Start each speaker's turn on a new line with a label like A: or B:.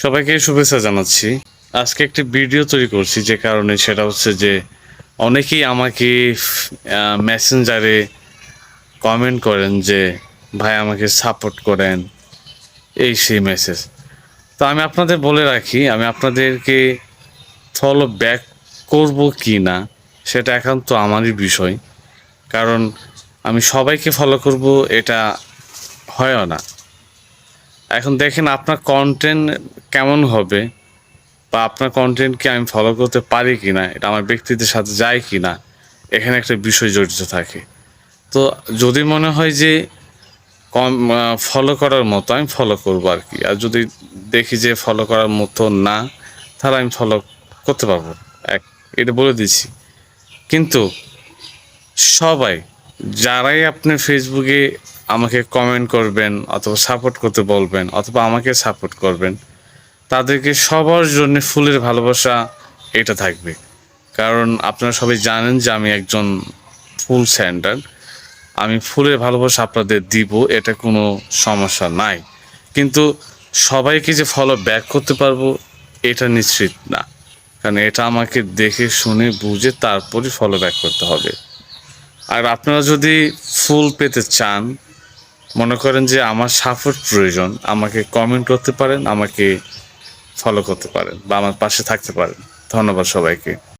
A: সবাইকে শুভেচ্ছা জানাচ্ছি। আজকে একটি ভিডিও তৈরি করছি যে কারণে, সেটা হচ্ছে যে অনেকেই আমাকে মেসেঞ্জারে কমেন্ট করেন যে ভাই আমাকে সাপোর্ট করেন, এই সেই মেসেজ। তো আমি আপনাদের বলে রাখি, আমি আপনাদেরকে ফলো ব্যাক করব কি না সেটা একান্ত আমারই বিষয়। কারণ আমি সবাইকে ফলো করব এটা হয়ও না। এখন দেখেন আপনার কন্টেন্ট কেমন হবে বা আপনার কন্টেন্টকে আমি ফলো করতে পারি কি না, এটা আমার ব্যক্তিত্বের সাথে যায় কি না, এখানে একটা বিষয় জড়িত থাকে। তো যদি মনে হয় যে কম ফলো করার মতো, আমি ফলো করবো আর কি। আর যদি দেখি যে ফলো করার মতো না, তাহলে আমি ফলো করতে পারবো এটা বলে দিচ্ছি। কিন্তু সবাই, যারাই আপনি ফেসবুকে আমাকে কমেন্ট করবেন অথবা সাপোর্ট করতে বলবেন অথবা আমাকে সাপোর্ট করবেন, তাদেরকে সবার জন্য ফুলের ভালোবাসা এটা থাকবে। কারণ আপনারা সবাই জানেন যে আমি একজন ফুল সেন্টার। আমি ফুলের ভালোবাসা আপনাদের দিব, এটা কোনো সমস্যা নাই। কিন্তু সবাইকে যে ফলো ব্যাক করতে পারবো এটা নিশ্চিত না। কারণ এটা আমাকে দেখে শুনে বুঝে তারপরই ফলো ব্যাক করতে হবে। আর আপনারা যদি ফুল পেতে চান, মনে করেন যে আমার সাপোর্ট প্রয়োজন, আমাকে কমেন্ট করতে পারেন, আমাকে ফলো করতে পারেন বা আমার পাশে থাকতে পারেন। ধন্যবাদ সবাইকে।